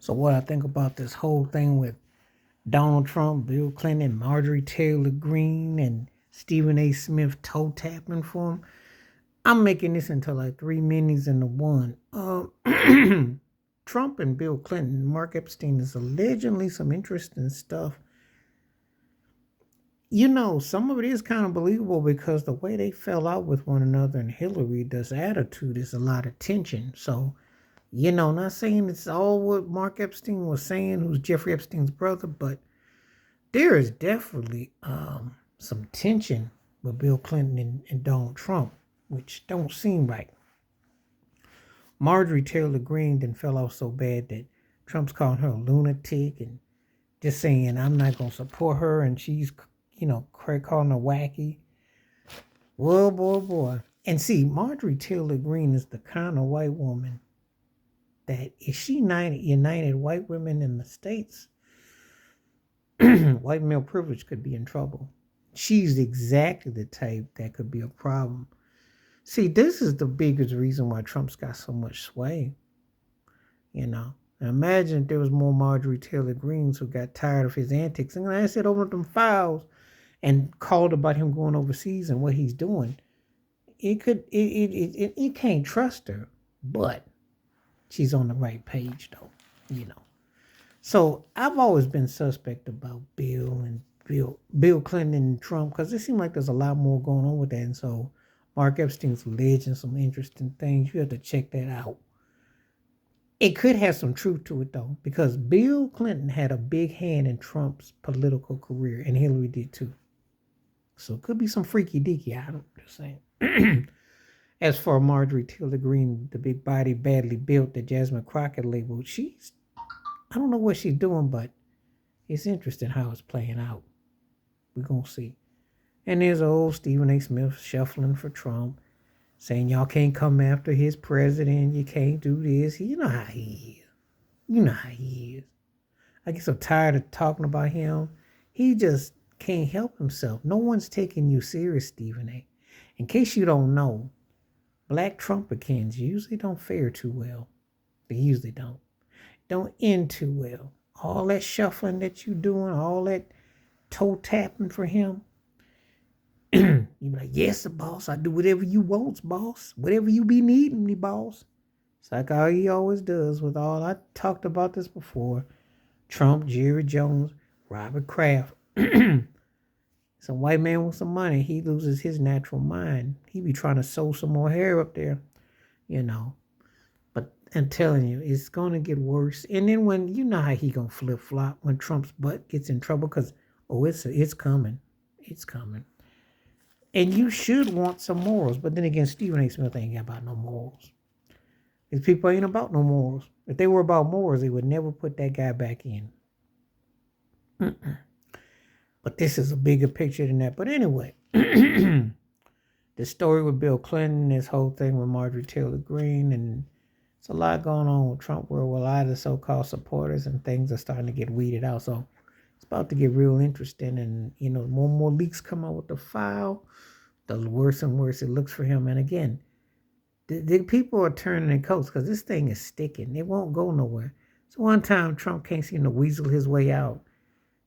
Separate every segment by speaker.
Speaker 1: So what I think about this whole thing with Donald Trump, Bill Clinton, Marjorie Taylor Greene, and Stephen A. Smith toe tapping for him. I'm making this into like three minis into one. Trump and Bill Clinton, Mark Epstein is allegedly some interesting stuff. Some of it is kind of believable because the way they fell out with one another and Hillary, this attitude is a lot of tension. So, not saying it's all what Mark Epstein was saying, who's Jeffrey Epstein's brother, but there is definitely some tension with Bill Clinton and Donald Trump, which don't seem right. Marjorie Taylor Greene then fell off so bad that Trump's calling her a lunatic and just saying, I'm not going to support her. And she's, calling her wacky. Well, boy. And see, Marjorie Taylor Greene is the kind of white woman that if she united white women in the States, white male privilege could be in trouble. She's exactly the type that could be a problem. See, this is the biggest reason why Trump's got so much sway. Now imagine if there was more Marjorie Taylor Greenes who got tired of his antics and I said open up them files and called about him going overseas and what he's doing. You can't trust her, but she's on the right page though. So I've always been suspect about Bill Clinton and Trump because it seems like there's a lot more going on with that. And so Mark Epstein's alleging some interesting things. You have to check that out. It could have some truth to it though, because Bill Clinton had a big hand in Trump's political career, and Hillary did too. So it could be some freaky deaky. I'm just saying. As for Marjorie Taylor Greene, the big body, badly built, the Jasmine Crockett label, I don't know what she's doing, but it's interesting how it's playing out. We're going to see. And there's old Stephen A. Smith shuffling for Trump, saying y'all can't come after his president. You can't do this. You know how he is. I get so tired of talking about him. He just can't help himself. No one's taking you serious, Stephen A. In case you don't know, black Trumpicans usually don't fare too well. They usually don't end too well. All that shuffling that you doing, all that toe tapping for him. You be like, yes, boss, I do whatever you want, boss. Whatever you be needing me, boss. It's like how he always does with all, I talked about this before. Trump, Jerry Jones, Robert Kraft. Some white man with some money, he loses his natural mind. He be trying to sew some more hair up there, But I'm telling you, it's going to get worse. And then when, you know how he going to flip-flop when Trump's butt gets in trouble because, it's coming. It's coming. And you should want some morals. But then again, Stephen A. Smith ain't about no morals. These people ain't about no morals. If they were about morals, they would never put that guy back in. But this is a bigger picture than that. But anyway, the story with Bill Clinton, this whole thing with Marjorie Taylor Greene, and it's a lot going on with Trump where a lot of the so-called supporters and things are starting to get weeded out. So it's about to get real interesting. And, more and more leaks come out with the file, the worse and worse it looks for him. And again, the people are turning their coats because this thing is sticking. It won't go nowhere. So one time Trump can't seem to weasel his way out.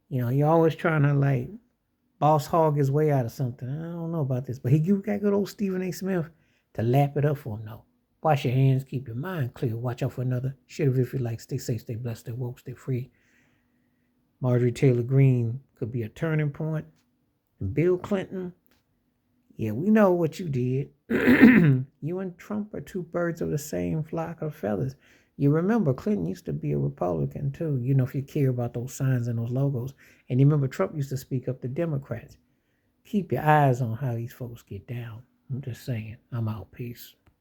Speaker 1: You're always trying to boss hog his way out of something. I don't know about this, but you got good old Stephen A. Smith to lap it up for him. No. Wash your hands, keep your mind clear. Watch out for another shit if you like. Stay safe, stay blessed, stay woke, stay free. Marjorie Taylor Greene could be a turning point. And Bill Clinton, yeah, we know what you did. You and Trump are two birds of the same flock of feathers. You remember Clinton used to be a Republican too, if you care about those signs and those logos. And you remember Trump used to speak up to Democrats. Keep your eyes on how these folks get down. I'm just saying. I'm out. Peace.